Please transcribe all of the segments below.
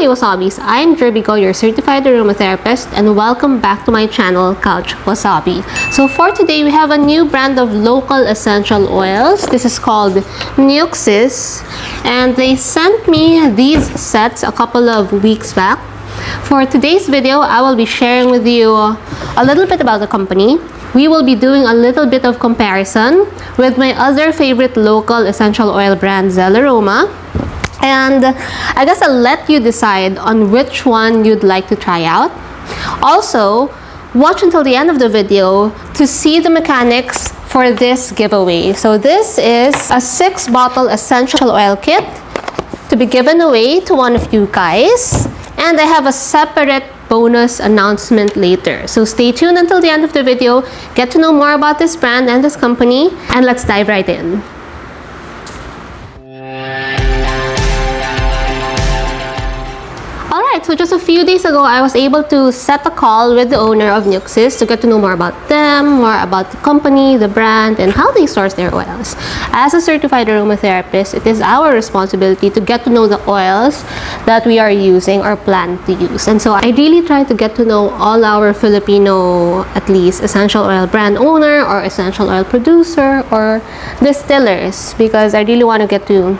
my wasabis, I'm Jirbie, your certified aromatherapist, and welcome back to my channel, Couch Wasabi. So for today, we have a new brand of local essential oils. This is called Niuxys, and they sent me these sets a couple of weeks back. For today's video, I will be sharing with you a little bit about the company. We will be doing a little bit of comparison with my other favorite local essential oil brand, Zalaroma. And I guess I'll let you decide on which one you'd like to try out. Also, watch until the end of the video to see the mechanics for this giveaway. So this is a 6-bottle essential oil kit to be given away to one of you guys. And I have a separate bonus announcement later. So stay tuned until the end of the video, get to know more about this brand and this company, and let's dive right in. Alright, so just a few days ago, I was able to set a call with the owner of Niuxys to get to know more about them, more about the company, the brand, and how they source their oils. As a certified aromatherapist, it is our responsibility to get to know the oils that we are using or plan to use. And so I really try to get to know all our Filipino, at least, essential oil brand owner or essential oil producer or distillers, because I really want to get to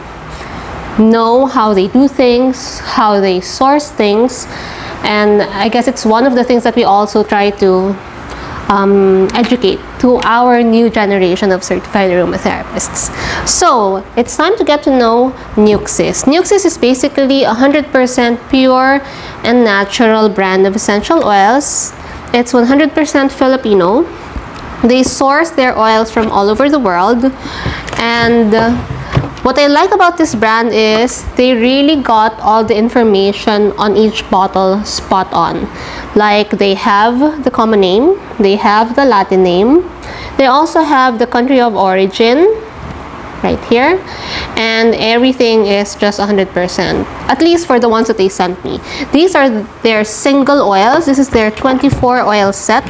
know how they do things, how they source things, and I guess it's one of the things that we also try to educate to our new generation of certified aromatherapists. So it's time to get to know Niuxys. Niuxys is basically 100% pure and natural brand of essential oils. It's 100% Filipino. They source their oils from all over the world, and what I like about this brand is they really got all the information on each bottle spot on. Like, they have the common name, they have the Latin name, they also have the country of origin right here, and everything is just 100%, at least for the ones that they sent me. These are their single oils. This is their 24 oil set.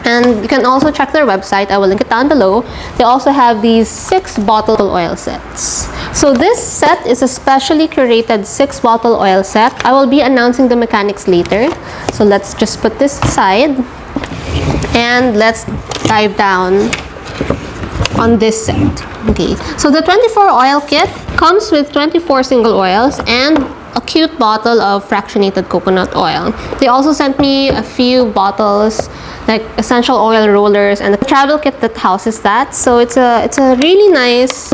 And you can also check their website. I will link it down below. They also have these 6-bottle oil sets. So this set is a specially curated 6-bottle oil set. I will be announcing the mechanics later. So let's just put this aside and let's dive down on this set. Okay, so the 24 oil kit comes with 24 single oils and a cute bottle of fractionated coconut oil. They also sent me a few bottles, like essential oil rollers, and a travel kit that houses that. So it's a really nice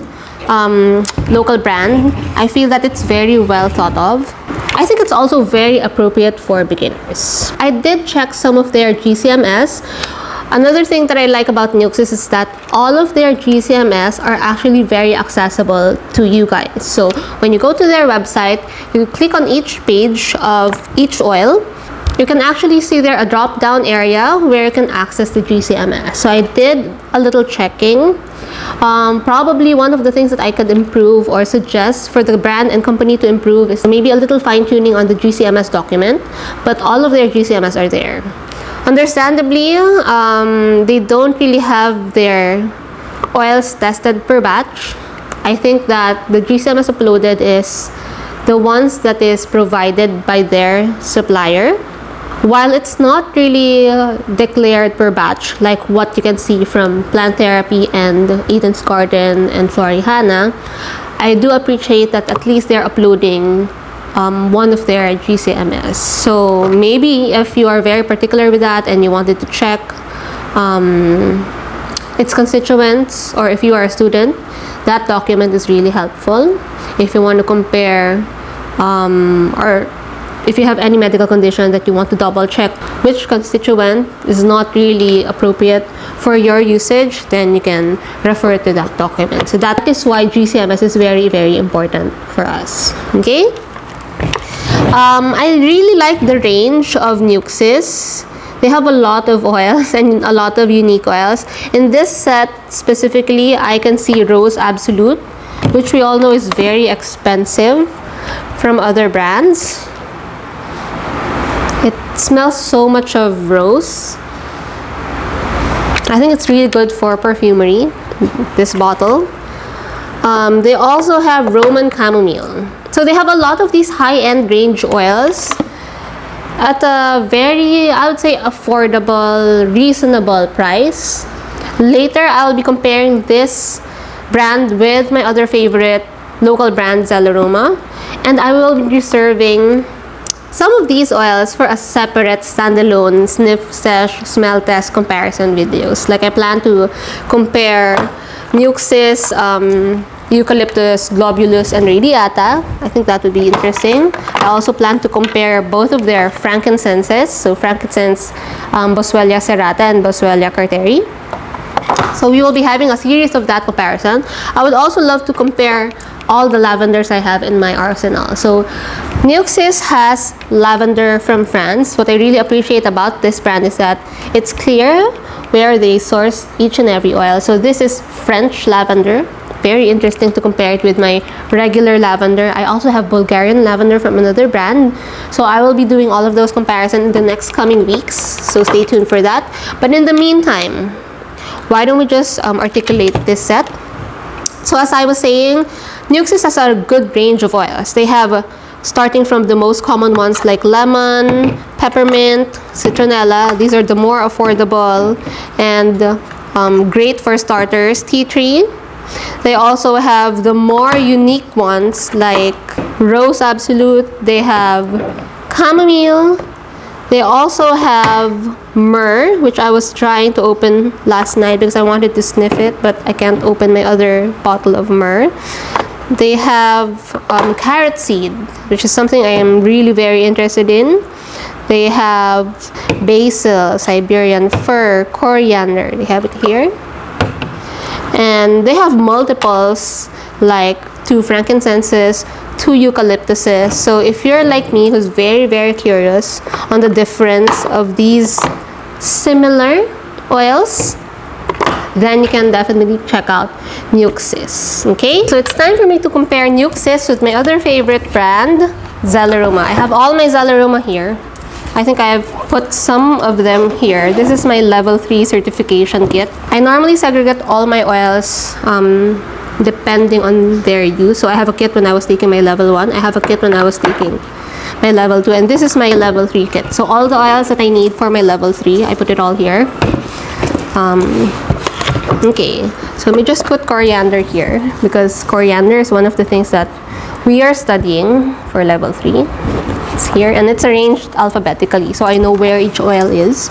local brand. I feel that it's very well thought of. I think it's also very appropriate for beginners. I did check some of their GCMS. Another thing that I like about Niuxys is that all of their GCMS are actually very accessible to you guys. So when you go to their website, you click on each page of each oil, you can actually see there a drop-down area where you can access the GCMS. So I did a little checking. Probably one of the things that I could improve or suggest for the brand and company to improve is maybe a little fine-tuning on the GCMS document, but all of their GCMS are there. Understandably, they don't really have their oils tested per batch. I think that the GCMS uploaded is the ones that is provided by their supplier. While it's not really declared per batch, like what you can see from Plant Therapy and Eden's Garden and Florihana, I do appreciate that at least they're uploading one of their GCMS. So maybe if you are very particular with that and you wanted to check its constituents, or if you are a student, that document is really helpful. If you want to compare or if you have any medical condition that you want to double check which constituent is not really appropriate for your usage, then you can refer to that document. So that is why GCMS is very, very important for us. Okay? I really like the range of Niuxys. They have a lot of oils and a lot of unique oils. In this set specifically, I can see Rose Absolute, which we all know is very expensive from other brands. It smells so much of rose. I think it's really good for perfumery, this bottle. They also have Roman Chamomile. So they have a lot of these high-end range oils at a very, I would say, affordable, reasonable price. Later, I'll be comparing this brand with my other favorite local brand, Zalaroma. And I will be reserving some of these oils for a separate standalone sniff, sesh, smell test comparison videos. Like I plan to compare Niuxys, Eucalyptus globulus, and Radiata. I think that would be interesting. I also plan to compare both of their frankincenses. So frankincense, Boswellia serrata and Boswellia carteri. So we will be having a series of that comparison. I would also love to compare all the lavenders I have in my arsenal. So Niuxys has lavender from France. What I really appreciate about this brand is that it's clear where they source each and every oil. So this is French lavender. Very interesting to compare it with my regular lavender. I also have Bulgarian lavender from another brand. So I will be doing all of those comparisons in the next coming weeks. So stay tuned for that. But in the meantime, why don't we just articulate this set? So as I was saying, Niuxys has a good range of oils. They have starting from the most common ones like lemon, peppermint, citronella. These are the more affordable and great for starters, tea tree. They also have the more unique ones like rose absolute. They have chamomile. They also have myrrh, which I was trying to open last night because I wanted to sniff it, but I can't open my other bottle of myrrh. They have carrot seed, which is something I am really very interested in. They have basil, Siberian fir, coriander. They have it here. And they have multiples like 2 frankincenses, 2 eucalyptuses. So if you're like me who's very, very curious on the difference of these similar oils, then you can definitely check out Niuxys. Okay, so it's time for me to compare Niuxys with my other favorite brand, Zalaroma. I have all my Zalaroma here. I think I've put some of them here. This is my level 3 certification kit. I normally segregate all my oils depending on their use. So I have a kit when I was taking my level 1. I have a kit when I was taking my level 2. And this is my level 3 kit. So all the oils that I need for my level 3, I put it all here. Okay, so let me just put coriander here because coriander is one of the things that we are studying for level 3. It's here and it's arranged alphabetically, so I know where each oil is.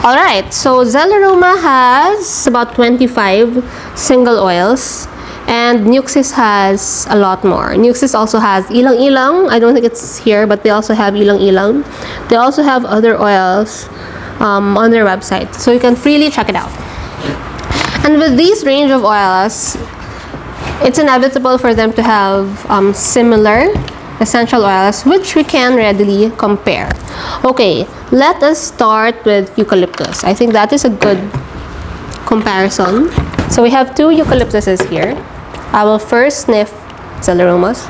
Alright, so Zalaroma has about 25 single oils and Niuxys has a lot more. Niuxys also has ilang ilang. I don't think it's here, but they also have ilang ilang. They also have other oils on their website, so you can freely check it out. And with these range of oils, it's inevitable for them to have similar essential oils, which we can readily compare. Okay, let us start with eucalyptus. I think that is a good comparison. So we have 2 eucalyptuses here. I will first sniff Zalaromas.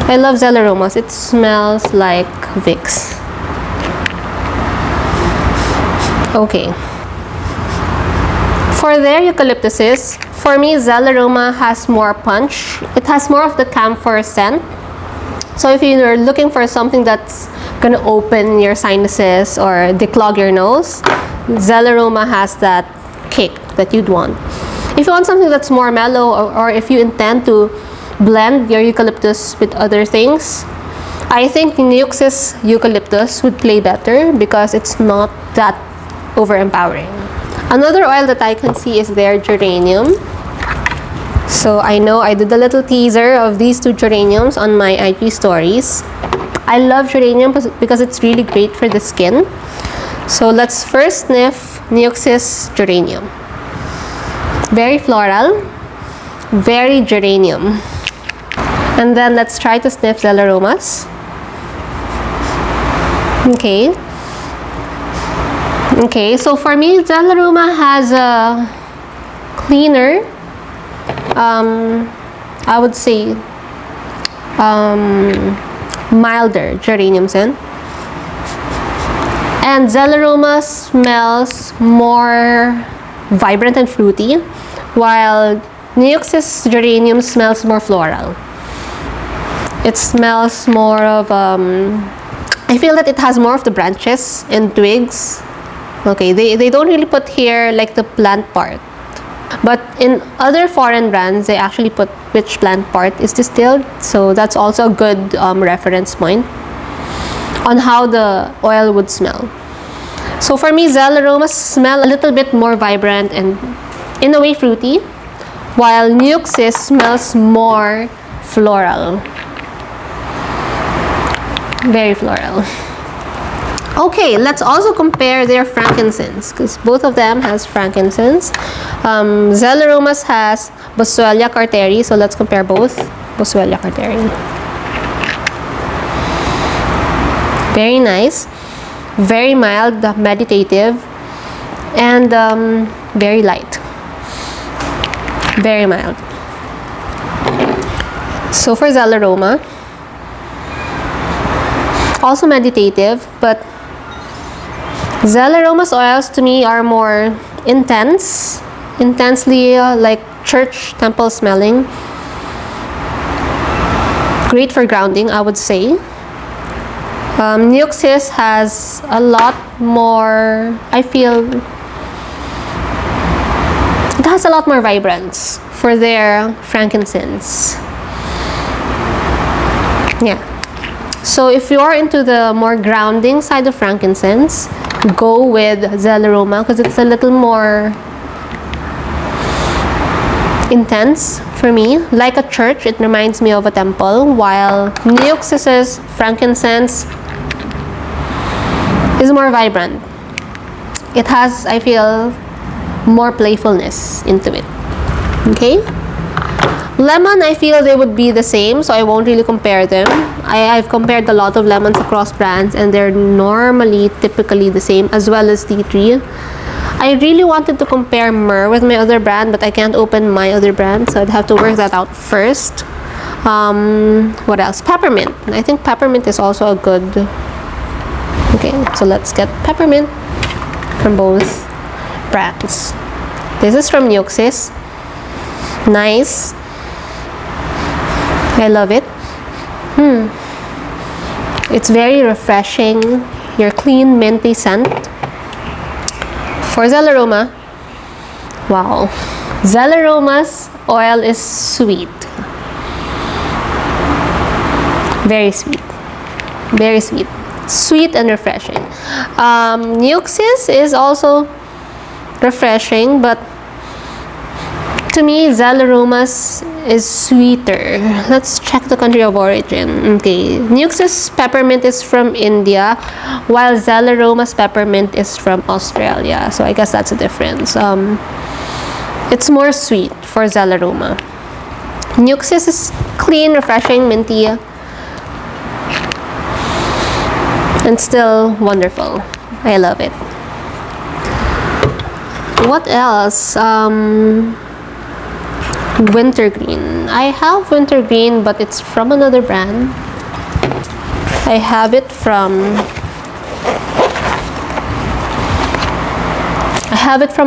I love Zalaromas. It smells like Vicks. Okay. For their eucalyptuses, for me, Zalaroma has more punch. It has more of the camphor scent. So if you're looking for something that's gonna open your sinuses or declog your nose, Zalaroma has that kick that you'd want. If you want something that's more mellow, or if you intend to blend your eucalyptus with other things, I think Niuxys eucalyptus would play better because it's not that overempowering. Another oil that I can see is their geranium. So I know I did a little teaser of these 2 geraniums on my IG stories. I love geranium because it's really great for the skin. So let's first sniff Niuxys geranium. Very floral, very geranium. And then let's try to sniff Zalaromas. Okay, so for me, Zalaroma has a cleaner, I would say, milder geranium scent. And Zalaroma smells more vibrant and fruity, while Niuxys geranium smells more floral. It smells more of, I feel that it has more of the branches and twigs. Okay, they don't really put here like the plant part. But in other foreign brands, they actually put which plant part is distilled. So that's also a good reference point on how the oil would smell. So for me, Zalaroma smell a little bit more vibrant and in a way fruity, while Niuxys smells more floral. Very floral. Okay, let's also compare their frankincense, because both of them has frankincense. Zalaroma's has Boswellia carteri, so let's compare both. Boswellia carteri. Very nice, very mild, meditative, and very light. Very mild. So for Zalaroma, also meditative, but Zalaroma's oils to me are more intense, intensely like church temple smelling. Great for grounding, I would say. Niuxys has a lot more, I feel, it has a lot more vibrance for their frankincense. Yeah. So if you are into the more grounding side of frankincense, go with Zalaroma because it's a little more intense for me. Like a church, it reminds me of a temple, while Niuxys's frankincense is more vibrant. It has, I feel, more playfulness into it. Okay? Lemon, I feel they would be the same, so I won't really compare them. I've compared a lot of lemons across brands, and they're normally, typically the same, as well as tea tree. I really wanted to compare myrrh with my other brand, but I can't open my other brand, so I'd have to work that out first. What else? Peppermint. I think peppermint is also a good... Okay, so let's get peppermint from both brands. This is from Niuxys. Nice. I love it. It's very refreshing. Your clean minty scent. For Zalaroma, wow. Zalaroma's oil is sweet. Very sweet. Very sweet. Sweet and refreshing. Niuxys is also refreshing, but to me, Zalaroma's is sweeter. Let's check the country of origin. Okay, Niuxys peppermint is from India, while Zalaroma's peppermint is from Australia. So I guess that's a difference. It's more sweet for Zalaroma. Niuxys is clean, refreshing, minty, and still wonderful. I love it. What else? Wintergreen. I have wintergreen, but it's from another brand. I have it from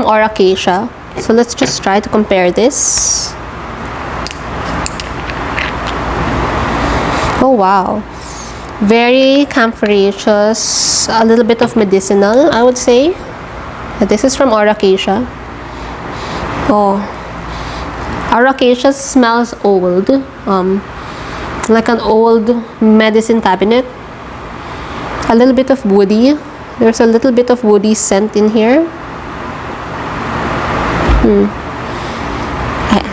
Auracacia. So let's just try to compare this. Oh wow. Very camphoraceous, a little bit of medicinal, I would say. This is from Auracacia. Oh, Auracacia smells old, like an old medicine cabinet. A little bit of woody. There's a little bit of woody scent in here.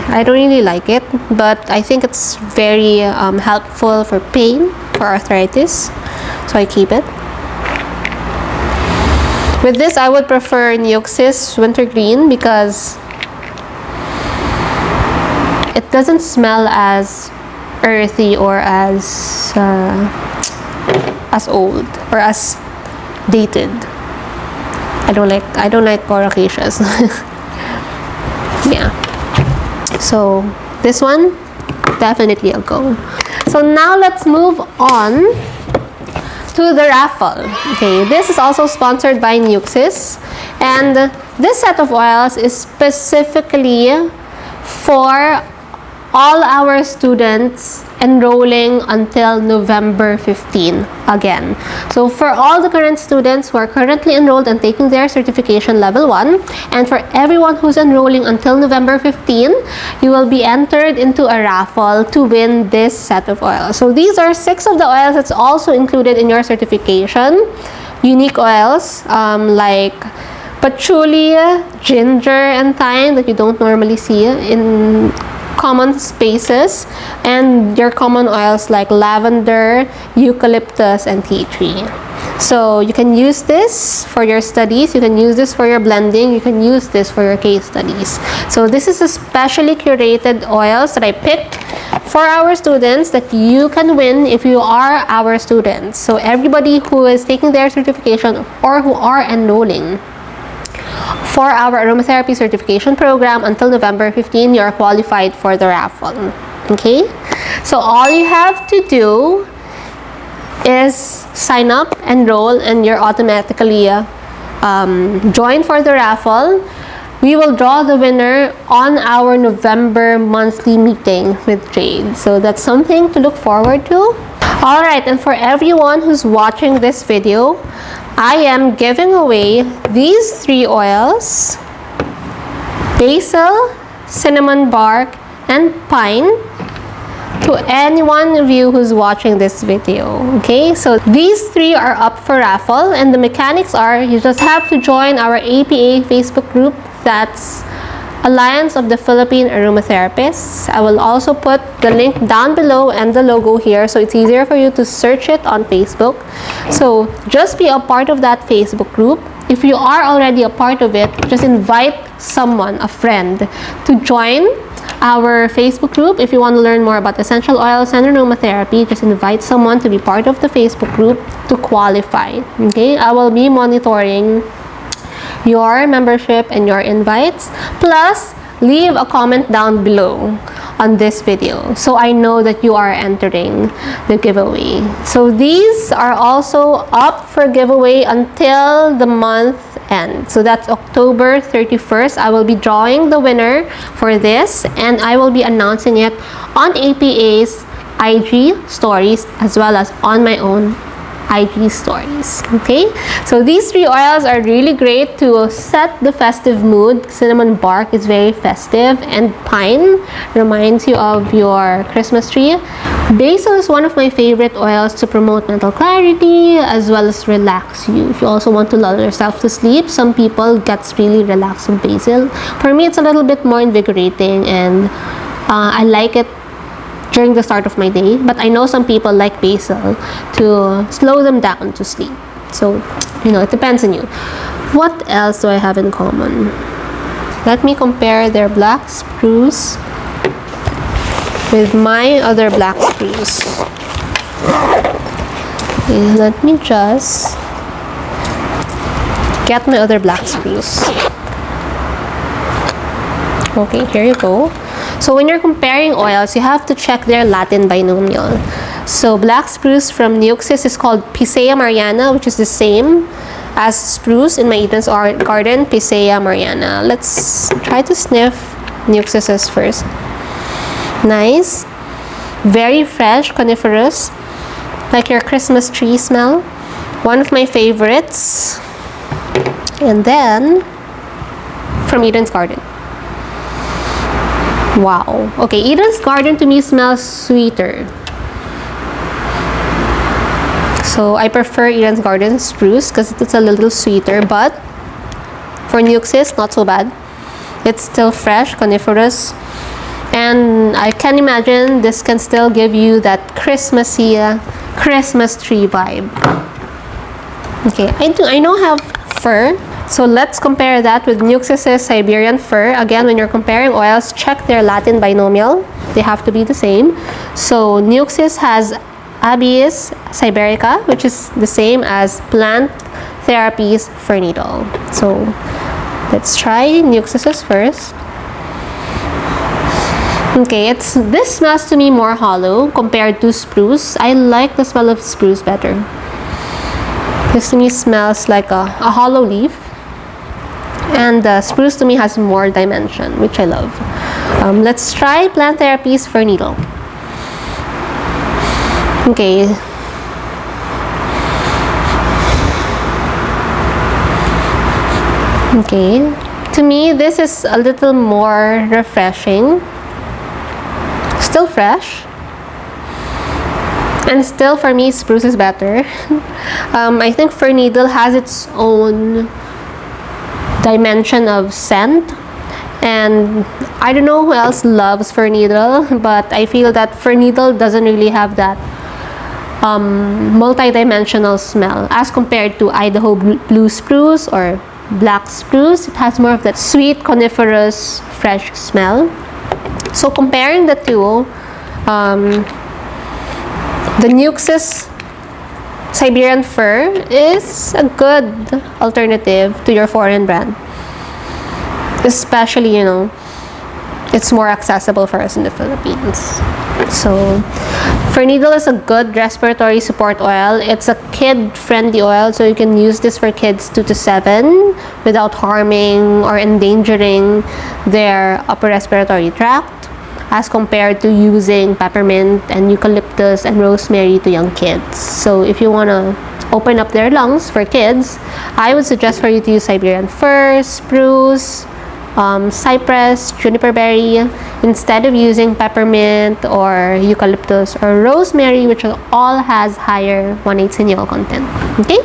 I don't really like it, but I think it's very helpful for pain, for arthritis, so I keep it. With this, I would prefer Niuxys Wintergreen because it doesn't smell as earthy or as old or as dated. I don't like Auracacias. Yeah. So this one, definitely a go. So now let's move on to the Raffle. Okay, this is also sponsored by Niuxys, and this set of oils is specifically for all our students enrolling until November 15 again. So for all the current students who are currently enrolled and taking their certification level 1, and for everyone who's enrolling until November 15, you will be entered into a raffle to win this set of oils. So these are 6 of the oils that's also included in your certification. Unique oils like patchouli, ginger, and thyme that you don't normally see in common spaces, and your common oils like lavender, eucalyptus, and tea tree. So you can use this for your studies, you can use this for your blending, you can use this for your case studies. So this is a specially curated oils that I picked for our students that you can win if you are our students. So everybody who is taking their certification or who are enrolling for our aromatherapy certification program until November 15, you are qualified for the raffle. Okay? So all you have to do is sign up, enroll, and you're automatically joined for the raffle. We will draw the winner on our November monthly meeting with Jade. So that's something to look forward to. Alright, and for everyone who's watching this video, I am giving away these 3 oils: basil, cinnamon bark, and pine, to any one of you who's watching this video. Okay, so these 3 are up for raffle, and the mechanics are you just have to join our APA Facebook group. That's Alliance of the Philippine Aromatherapists. I will also put the link down below and the logo here, so it's easier for you to search it on Facebook. So just be a part of that Facebook group. If you are already a part of it, just invite someone, a friend, to join our Facebook group. If you want to learn more about essential oils and aromatherapy, just invite someone to be part of the Facebook group to qualify. Okay, I will be monitoring your membership and your invites. Plus, leave a comment down below on this video so I know that you are entering the giveaway. So these are also up for giveaway until the month end. So that's October 31st. I will be drawing the winner for this, and I will be announcing it on APA's IG stories as well as on my own IG stories. Okay, so these 3 oils are really great to set the festive mood. Cinnamon bark is very festive, and pine reminds you of your Christmas tree. Basil is one of my favorite oils to promote mental clarity as well as relax you. If you also want to lull yourself to sleep, some people gets really relaxed with basil. For me, it's a little bit more invigorating, and I like it during the start of my day, but I know some people like basil to slow them down to sleep. So, you know, it depends on you. What else do I have in common? Let me compare their black spruce with my other black spruce. Okay, let me just get my other black spruce. Okay, here you go. So when you're comparing oils, you have to check their Latin binomial. So black spruce from Niuxys is called Picea mariana, which is the same as spruce in my Eden's garden, Picea mariana. Let's try to sniff Niuxys first. Nice. Very fresh, coniferous, like your Christmas tree smell. One of my favorites. And then from Eden's garden. Wow. Okay, Eden's garden to me smells sweeter. So I prefer Eden's garden spruce because it's a little sweeter, but for Niuxys, not so bad. It's still fresh, coniferous, and I can imagine this can still give you that Christmassy, Christmas tree vibe. Okay, I know I have fir. So let's compare that with Niuxys' Siberian fir. Again, when you're comparing oils, check their Latin binomial. They have to be the same. So Niuxys has Abies siberica, which is the same as Plant Therapies fir needle. So let's try Niuxys first. Okay, this smells to me more hollow compared to spruce. I like the smell of spruce better. This to me smells like a hollow leaf. And spruce to me has more dimension, which I love. Let's try Plant Therapy's Fir Needle. Okay. Okay. To me, this is a little more refreshing. Still fresh. And still, for me, spruce is better. I think Fir Needle has its own dimension of scent. And I don't know who else loves Fir Needle, but I feel that Fir Needle doesn't really have that multi-dimensional smell as compared to Idaho Blue Spruce or Black Spruce. It has more of that sweet, coniferous, fresh smell. So comparing the two, the Niuxys Siberian Fir is a good alternative to your foreign brand. Especially, it's more accessible for us in the Philippines. So, Fir Needle is a good respiratory support oil. It's a kid-friendly oil, so you can use this for kids 2 to 7 without harming or endangering their upper respiratory tract, as compared to using peppermint and eucalyptus and rosemary to young kids. So if you want to open up their lungs for kids, I would suggest for you to use Siberian Fir, spruce, cypress, juniper berry, instead of using peppermint or eucalyptus or rosemary, which all has higher 1,8-cineol content. Okay?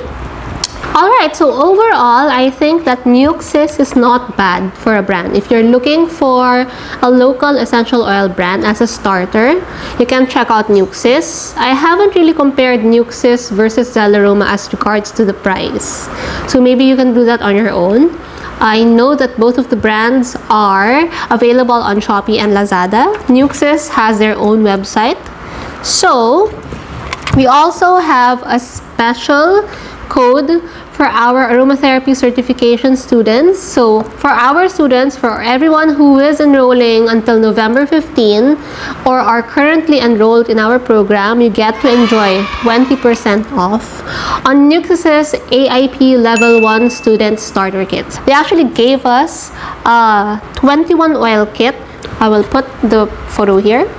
Alright, so overall, I think that Niuxys is not bad for a brand. If you're looking for a local essential oil brand as a starter, you can check out Niuxys. I haven't really compared Niuxys versus Zalaroma as regards to the price. So maybe you can do that on your own. I know that both of the brands are available on Shopee and Lazada. Niuxys has their own website. So, we also have a special code for our aromatherapy certification students. So for our students, for everyone who is enrolling until November 15 or are currently enrolled in our program, you get to enjoy 20% off on Niuxys AIP Level 1 Student Starter Kits. They actually gave us a 21 oil kit. I will put the photo here.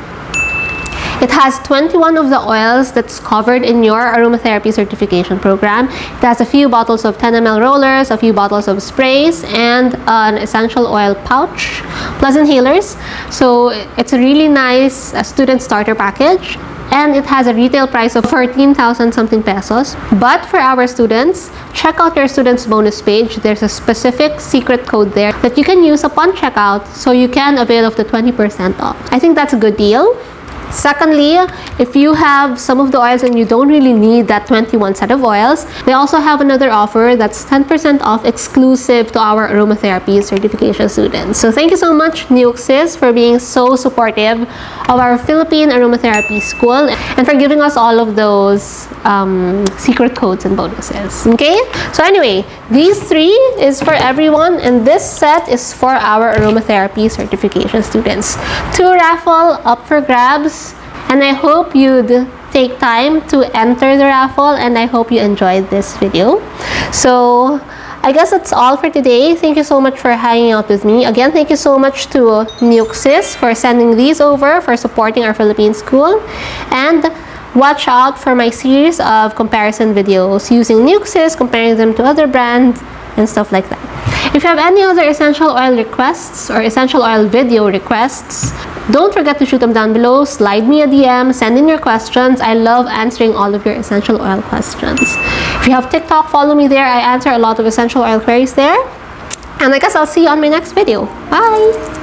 It has 21 of the oils that's covered in your aromatherapy certification program. It has a few bottles of 10 ml rollers, a few bottles of sprays, and an essential oil pouch, plus inhalers. So it's a really nice student starter package. And it has a retail price of 14,000 something pesos. But for our students, check out your students bonus page. There's a specific secret code there that you can use upon checkout so you can avail of the 20% off. I think that's a good deal. Secondly, if you have some of the oils and you don't really need that 21 set of oils, they also have another offer that's 10% off exclusive to our aromatherapy certification students. So thank you so much, Niuxys, for being so supportive of our Philippine aromatherapy school and for giving us all of those secret codes and bonuses. Okay? So anyway, these three is for everyone, and this set is for our aromatherapy certification students. 2 raffle up for grabs. And I hope you'd take time to enter the raffle, and I hope you enjoyed this video. So I guess that's all for today. Thank you so much for hanging out with me. Again, thank you so much to Niuxys for sending these over, for supporting our Philippine school. And watch out for my series of comparison videos using Niuxys, comparing them to other brands and stuff like that. If you have any other essential oil requests or essential oil video requests, don't forget to shoot them down below, slide me a DM, send in your questions. I love answering all of your essential oil questions. If you have TikTok, follow me there. I answer a lot of essential oil queries there. And I guess I'll see you on my next video. Bye!